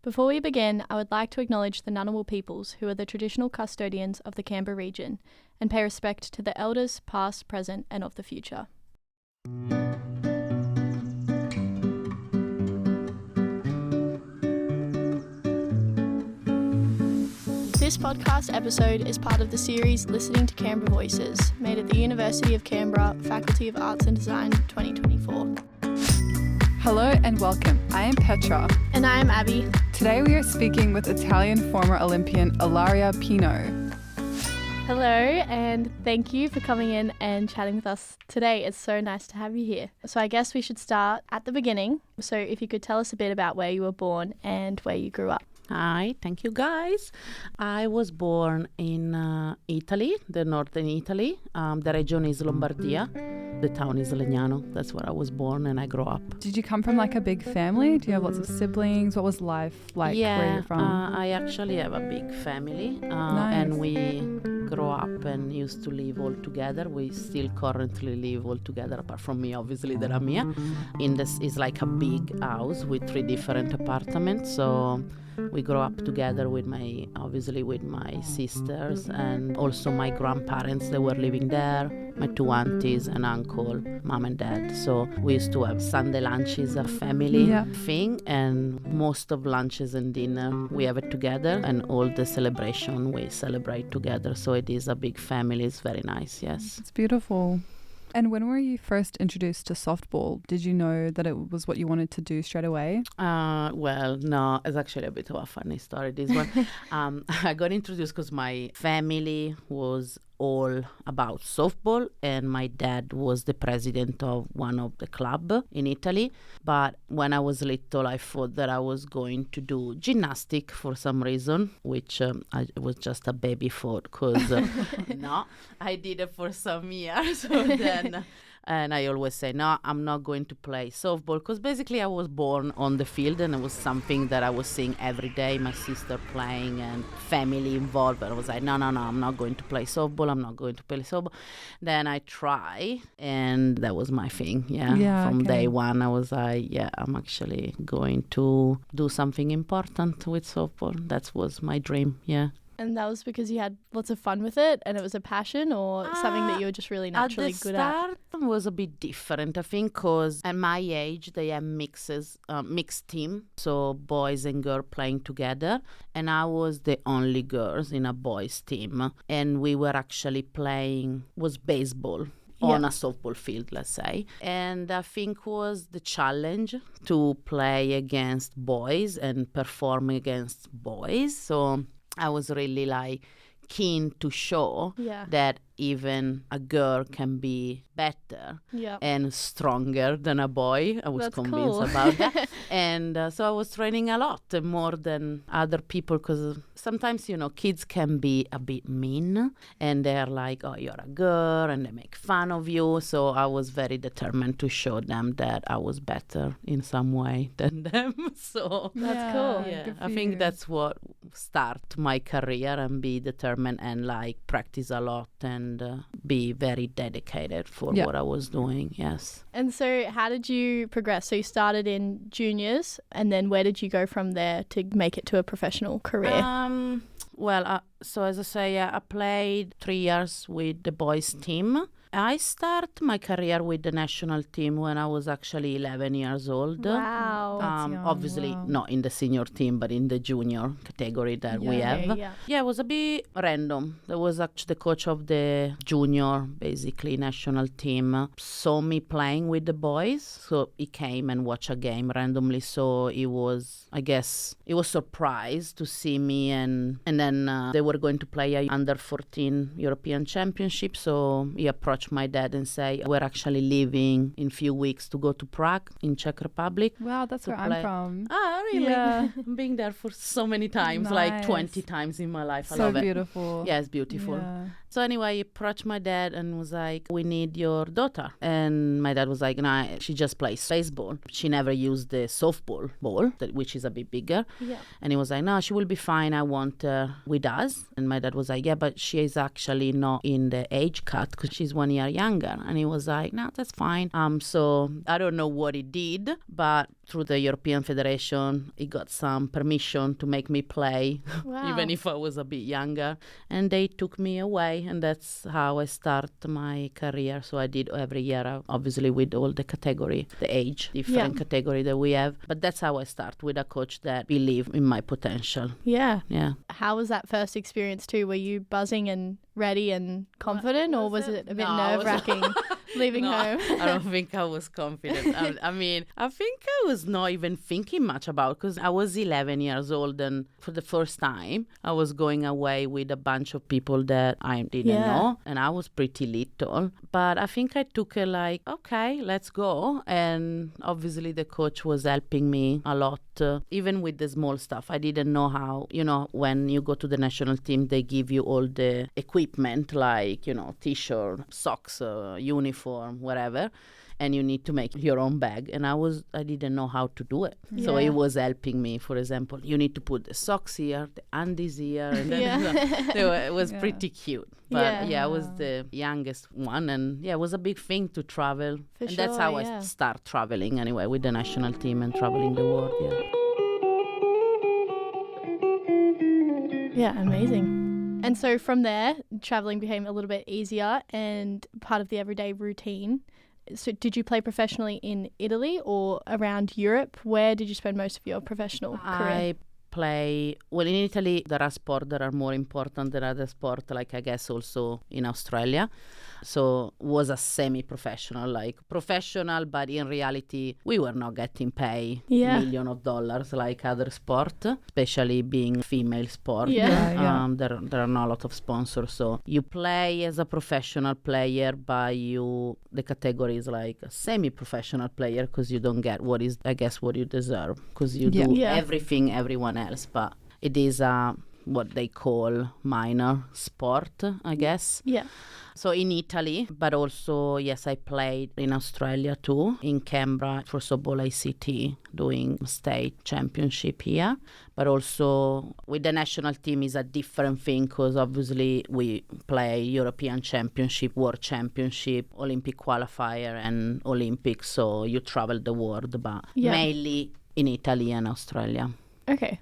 Before we begin, I would like to acknowledge the Ngunnawal peoples who are the traditional custodians of the Canberra region and pay respect to the elders past, present and of the future. This podcast episode is part of the series Listening to Canberra Voices, made at the University of Canberra, Faculty of Arts and Design 2024. Hello and welcome. I am Petra. And I am Abby. Today we are speaking with Italian former Olympian Ilaria Pino. Hello, and thank you for coming in and chatting with us today. It's so nice to have you here. So I guess we should start at the beginning. So if you could tell us a bit about where you were born and where you grew up. Hi, thank you guys. I was born in Italy, the northern Italy. The region is Lombardia. The town is Legnano. That's where I was born and I grew up. Did you come from like a big family? Do you have lots of siblings? What was life like where you're from? I actually have a big family. Nice. And we grew up and used to live all together. We still currently live all together, apart from me, obviously, that I'm here. In this is like a big house with 3 different apartments. So we grew up together with my sisters and also my grandparents. They were living there, my 2 aunties and uncle, mom and dad. So we used to have Sunday lunches, a family thing, and most of lunches and dinner we have it together, and all the celebration we celebrate together. So it is a big family. It's very nice, yes. It's beautiful. And when were you first introduced to softball? Did you know that it was what you wanted to do straight away? Well, no, it's actually a bit of a funny story, this one. I got introduced because my family was all about softball, and my dad was the president of one of the club in Italy. But when I was little, I thought that I was going to do gymnastic for some reason, which I was just a baby thought, because no, I did it for some years. So then, and I always say, no, I'm not going to play softball, because basically I was born on the field and it was something that I was seeing every day, my sister playing and family involved. But I was like, no, I'm not going to play softball. I'm not going to play softball. Then I try, and that was my thing. From day one, I was like, I'm actually going to do something important with softball. That was my dream, And that was because you had lots of fun with it and it was a passion, or something that you were just really naturally good at? At the start was a bit different, I think, because at my age they have mixed team, so boys and girls playing together, and I was the only girls in a boys team, and we were actually playing was baseball on a softball field, let's say. And I think was the challenge to play against boys and perform against boys. So I was really keen to show that even a girl can be better and stronger than a boy. I was convinced about that. And so I was training a lot, more than other people, because sometimes, kids can be a bit mean and they're like, oh, you're a girl, and they make fun of you. So I was very determined to show them that I was better in some way than them. So that's cool. Yeah, I think that's what start my career, and be determined and practice a lot and be very dedicated for what I was doing, yes. And so how did you progress? So you started in juniors, and then where did you go from there to make it to a professional career? So as I say, I played 3 years with the boys team. I started my career with the national team when I was actually 11 years old. Wow. Obviously not in the senior team, but in the junior category that we have. Yeah, it was a bit random. There was actually the coach of the junior, basically national team, saw me playing with the boys. So he came and watched a game randomly. So he was surprised to see me. And then they were going to play a under 14 European Championship. So he approached my dad and say, we're actually leaving in a few weeks to go to Prague in Czech Republic. Wow, that's where I'm from. Ah, really? Yeah. I'm being there for so many times, like 20 times in my life. I love it. So beautiful. Yeah, it's beautiful. Yeah. So anyway, he approached my dad and was like, we need your daughter. And my dad was like, nah, she just plays baseball. She never used the softball ball, which is a bit bigger. Yeah. And he was like, no, she will be fine. I want her with us. And my dad was like, yeah, but she is actually not in the age cut because she's 1 year younger. And he was like, no, that's fine. So I don't know what he did, but through the European Federation, he got some permission to make me play, Wow. even if I was a bit younger. And they took me away, and that's how I start my career. So I did every year, obviously with all the category, the age, different category that we have. But that's how I start, with a coach that believed in my potential. Yeah. Yeah. How was that first experience too? Were you buzzing and ready and confident, or was it a bit nerve-wracking leaving home? I don't think I was confident. I mean, I think I was not even thinking much about, because I was 11 years old, and for the first time I was going away with a bunch of people that I didn't know, and I was pretty little. But I think I took it like, okay, let's go. And obviously the coach was helping me a lot, even with the small stuff. I didn't know how, when you go to the national team, they give you all the equipment, like, t-shirt, socks, uniform, whatever. And you need to make your own bag. And I didn't know how to do it. Yeah. So he was helping me. For example, you need to put the socks here, the undies here. And then it was pretty cute. But I was the youngest one. And it was a big thing to travel. For and that's how I start traveling anyway, with the national team and traveling the world. Yeah, amazing. And so from there, traveling became a little bit easier and part of the everyday routine. So did you play professionally in Italy or around Europe? Where did you spend most of your professional career? In Italy, there are sports that are more important than other sports, like I guess also in Australia. So was a semi-professional, like professional, but in reality, we were not getting paid millions of dollars like other sport, especially being female sport. There are not a lot of sponsors. So you play as a professional player, but the category is like a semi-professional player, because you don't get what you deserve, because you do everything everyone else, but it is what they call minor sport, I guess. Yeah. So in Italy, but also, yes, I played in Australia too, in Canberra for softball ICT, doing state championship here. But also with the national team is a different thing, because obviously we play European Championship, World Championship, Olympic qualifier and Olympics. So you travel the world, but mainly in Italy and Australia. Okay.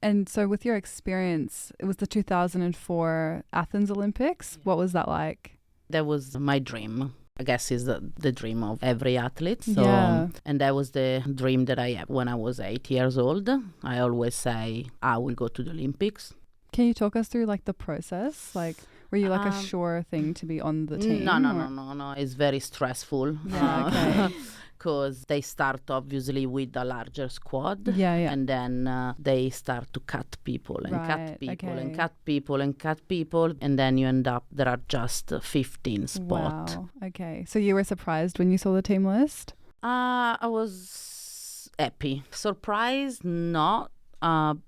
And so with your experience, it was the 2004 Athens Olympics. What was that like? That was my dream. I guess is the dream of every athlete. So, and that was the dream that I had when I was 8 years old. I always say, I will go to the Olympics. Can you talk us through like the process? Like, were you like a sure thing to be on the team? No. It's very stressful. Yeah, okay. Because they start obviously with a larger squad, and then they start to cut people and cut people and cut people and cut people, and then you end up there are just 15 spots. Wow. Okay. So you were surprised when you saw the team list? I was happy. Surprised, not.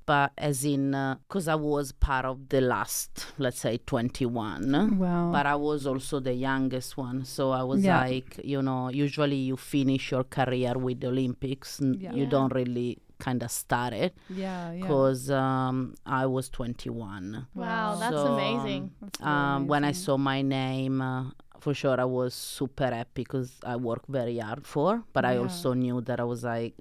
But as in, because I was part of the last, let's say, 21. Wow. But I was also the youngest one. So I was like, usually you finish your career with the Olympics. You don't really kind of start it. Because I was 21. Wow, that's amazing. That's really amazing. When I saw my name, for sure I was super happy, because I worked very hard but I also knew that I was like,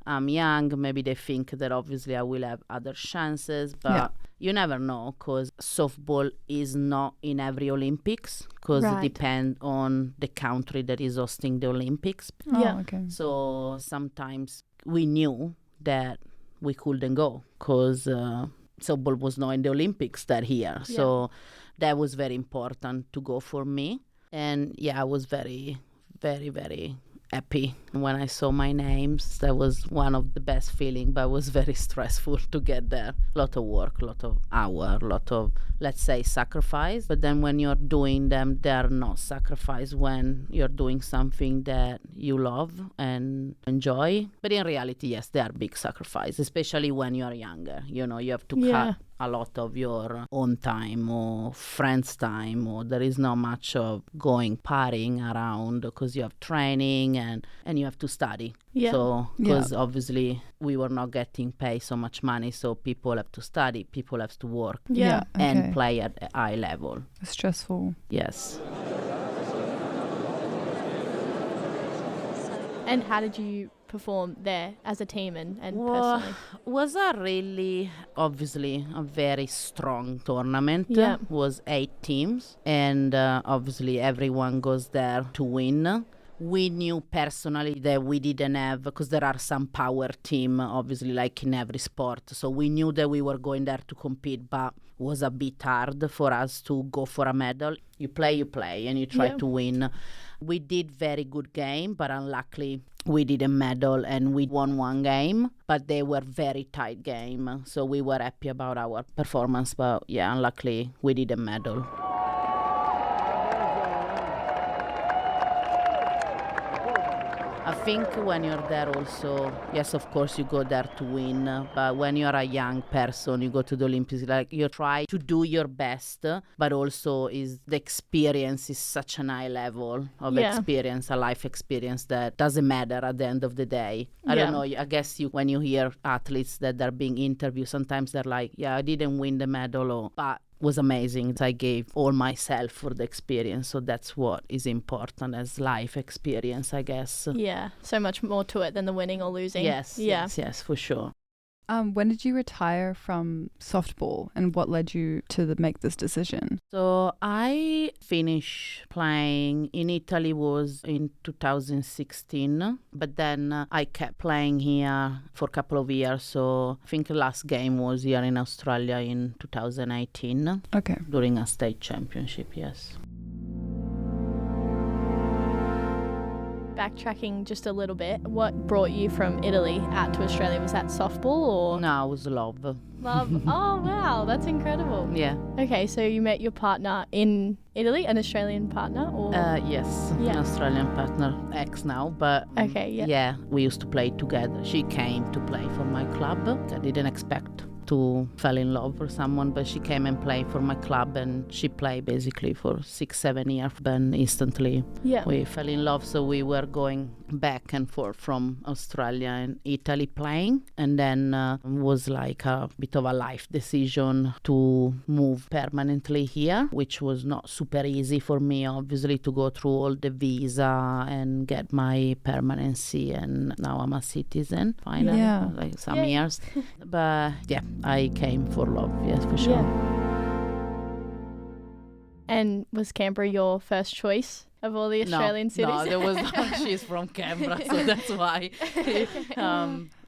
I'm young, maybe they think that obviously I will have other chances, but you never know, because softball is not in every Olympics, because it depends on the country that is hosting the Olympics. Okay. So sometimes we knew that we couldn't go, because softball was not in the Olympics that year. So that was very important to go for me. And I was very, very, very happy when I saw my names. That was one of the best feelings, but it was very stressful to get there. A lot of work, a lot of hours, a lot of, let's say, sacrifice. But then when you're doing them, they're not sacrifice when you're doing something that you love and enjoy. But in reality, yes, they are big sacrifice, especially when you're younger. You have to cut a lot of your own time or friends' time, or there is not much of going partying around, because you have training and you have to study. So because obviously we were not getting paid so much money, so people have to study, people have to work and play at a high level. It's stressful. Yes. And how did you perform there as a team and Well, personally? was a really, obviously, a very strong tournament. Yeah. Was 8 teams, and obviously everyone goes there to win. We knew personally that we didn't have, because there are some power team, obviously, like in every sport. So we knew that we were going there to compete, but it was a bit hard for us to go for a medal. You play, and you try to win. We did very good game, but unluckily we didn't medal, and we won one game, but they were very tight game. So we were happy about our performance, but yeah, unluckily we didn't medal. I think when you're there also, yes, of course you go there to win, but when you're a young person, you go to the Olympics, like you try to do your best, but also is the experience is such an high level of experience, a life experience that doesn't matter at the end of the day. I don't know, I guess when you hear athletes that are being interviewed, sometimes they're like, yeah, I didn't win the medal, but was amazing. I gave all myself for the experience, so that's what is important as life experience, I guess. Yeah, so much more to it than the winning or losing. Yes, for sure. When did you retire from softball, and what led you to make this decision? So I finished playing in Italy was in 2016, but then I kept playing here for a couple of years. So I think the last game was here in Australia in 2018. Okay. During a state championship, yes. Backtracking just a little bit, what brought you from Italy out to Australia? Was that softball or? No, it was love. Love. Oh, wow, that's incredible. Yeah. Okay, so you met your partner in Italy, an Australian partner, or? Yes, an Australian partner, ex now, but okay, yeah, we used to play together. She came to play for my club. I didn't expect to fall in love with someone, but she came and played for my club, and she played basically for 6-7 years. Then instantly we fell in love, so we were going back and forth from Australia and Italy playing, and then it was like a bit of a life decision to move permanently here, which was not super easy for me, obviously, to go through all the visa and get my permanency, and now I'm a citizen finally, like some years. But yeah, I came for love, yes, for sure. And was Canberra your first choice of all the Australian cities? No, there was not. She's from Canberra, so that's why.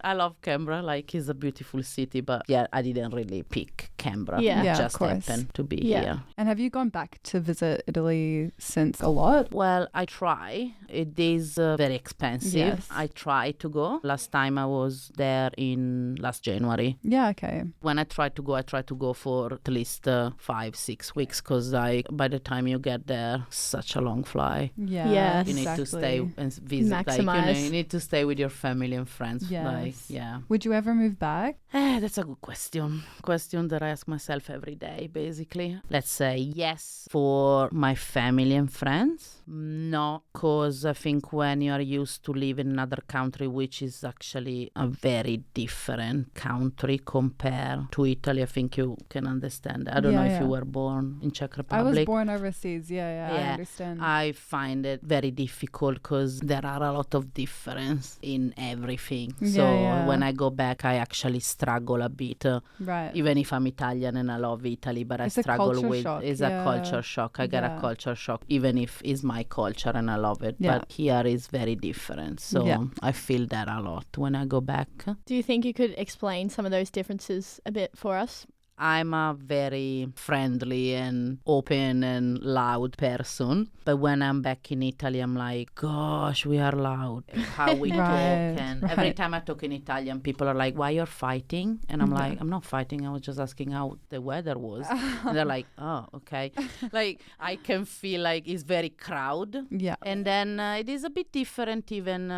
I love Canberra, like it's a beautiful city, but yeah, I didn't really pick Canberra. It just happened to be here. And have you gone back to visit Italy since a lot? Well, I try. It is very expensive. Yes. I try to go. Last time I was there in last January. Yeah, okay. When I try to go for at least 5-6 weeks, because by the time you get there, such a long flight. Yeah, you need to stay and visit. Maximize. Like, you need to stay with your family and friends. Yes. Yeah. Would you ever move back? That's a good question. Question that I ask myself every day, basically. Let's say yes for my family and friends. No, because I think when you are used to live in another country, which is actually a very different country compared to Italy, I think you can understand. I don't know if you were born in Czech Republic. I was born overseas. I understand. I find it very difficult because there are a lot of difference in everything. So when I go back, I actually struggle a bit. Right. Even if I'm Italian and I love Italy, but It's I struggle with shock. It's a culture shock. I get a culture shock, even if it's my culture and I love it. But here is very different. So I feel that a lot when I go back. Do you think you could explain some of those differences a bit for us? I'm a very friendly and open and loud person. But when I'm back in Italy, I'm like, gosh, we are loud. How we talk. And every time I talk in Italian, people are like, why you're fighting? And I'm like, I'm not fighting. I was just asking how the weather was. And they're like, oh, okay. Like, I can feel like it's very crowd. Yeah. And then it is a bit different even.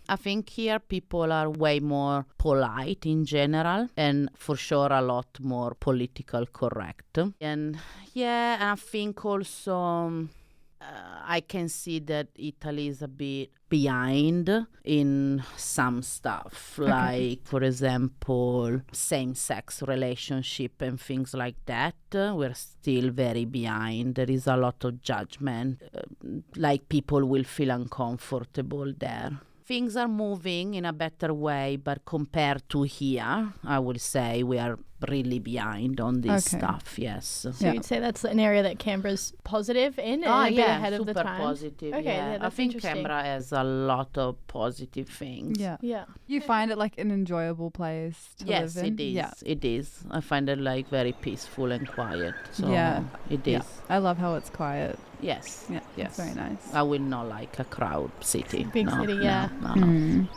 I think here people are way more polite in general, and for sure a lot more political correct. And and I think also I can see that Italy is a bit behind in some stuff, like, for example, same-sex relationship and things like that. We're still very behind. There is a lot of judgment. Like, people will feel uncomfortable there. things are moving in a better way, but compared to here, I will say we are really behind on this stuff. Yes. So you'd say that's an area that Canberra's positive in and a bit ahead of the time? Super positive. Okay, yeah, I think Canberra has a lot of positive things. Yeah. You find it like an enjoyable place to live in? Yes, it is. Yeah. It is. I find it like very peaceful and quiet. So it is. Yeah. I love how it's quiet. Yes. Yeah. Yes. It's very nice. I will not like a crowd city. Big city, yeah. No.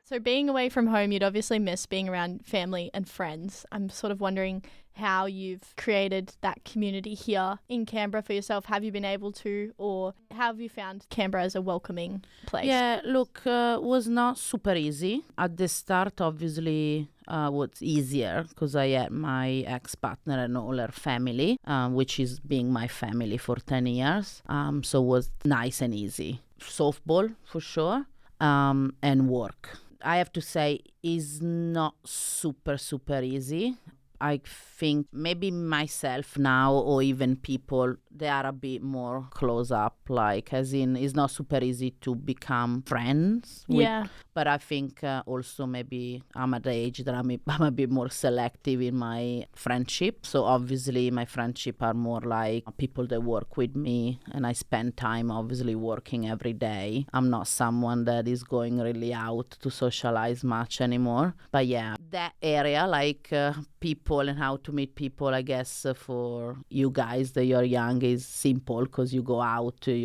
So being away from home, you'd obviously miss being around family and friends. I'm sort of wondering how you've created that community here in Canberra for yourself. Have you been able to, or how have you found Canberra as a welcoming place? Yeah, look, was not super easy. At the start, obviously, was easier because I had my ex-partner and all her family, which is being my family for 10 years. So it was nice and easy. Softball, for sure, and work. I have to say, is not super easy. I think maybe myself now or even people, they are a bit more close up, like as in it's not super easy to become friends with, but I think also maybe I'm at the age that I'm a bit more selective in my friendship. So obviously my friendship are more like people that work with me, and I spend time obviously working every day. I'm not someone that is going really out to socialize much anymore. But yeah, that area, like people and how to meet people, I guess for you guys that you're young is simple because you go out to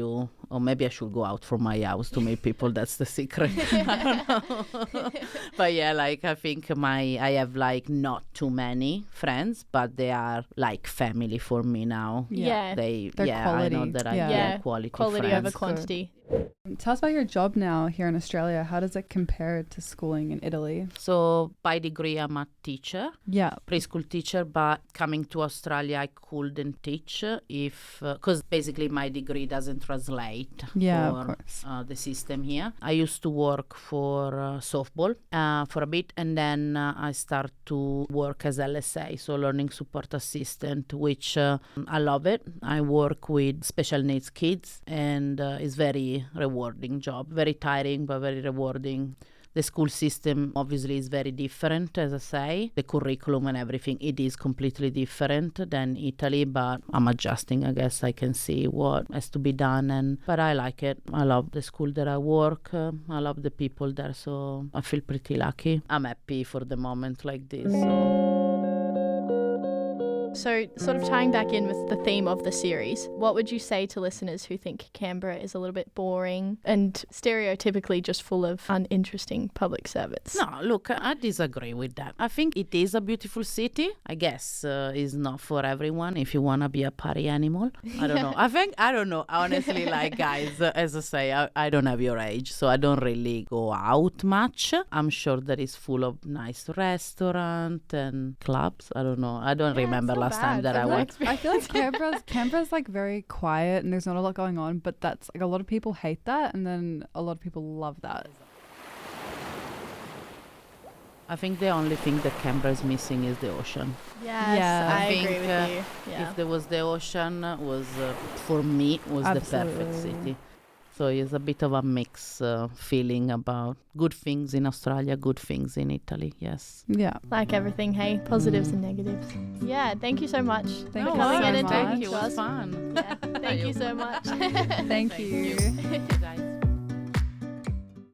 or maybe I should go out from my house to meet people. That's the secret. I don't know. But yeah, like I think I have like not too many friends, but they are like family for me now. Yeah. They're quality. I know that I get quality friends. Over quantity. Tell us about your job now here in Australia. How does it compare to schooling in Italy? So by degree, I'm a teacher. Yeah. Preschool teacher, but coming to Australia, I couldn't teach because basically my degree doesn't translate for the system here. I used to work for softball for a bit, and then I start to work as LSA, so learning support assistant, which I love it. I work with special needs kids, and it's very rewarding job, very tiring but very rewarding. The school system obviously is very different, as I say. The curriculum and everything, it is completely different than Italy, but I'm adjusting. I guess I can see what has to be done, but I like it. I love the school that I work. I love the people there, so I feel pretty lucky. I'm happy for the moment like this. So sort of tying back in with the theme of the series, what would you say to listeners who think Canberra is a little bit boring and stereotypically just full of uninteresting public service? No, look, I disagree with that. I think it is a beautiful city. I guess it's not for everyone if you want to be a party animal. I don't know. I don't know. Honestly, like guys, as I say, I don't have your age, so I don't really go out much. I'm sure that it's full of nice restaurants and clubs. I don't know. I don't remember last time that I went. I feel like Canberra's like very quiet and there's not a lot going on, but that's like a lot of people hate that, and then a lot of people love that. I think the only thing that Canberra is missing is the ocean. Yes, I agree with you. Yeah. If there was the ocean, was for me was the perfect city. So it's a bit of a mix feeling about good things in Australia, good things in Italy, yes. Yeah. Like everything, hey? Positives and negatives. Yeah, thank you so much for coming in and talking to us. It was fun. Yeah, thank you so much. Thank you. Thank you guys.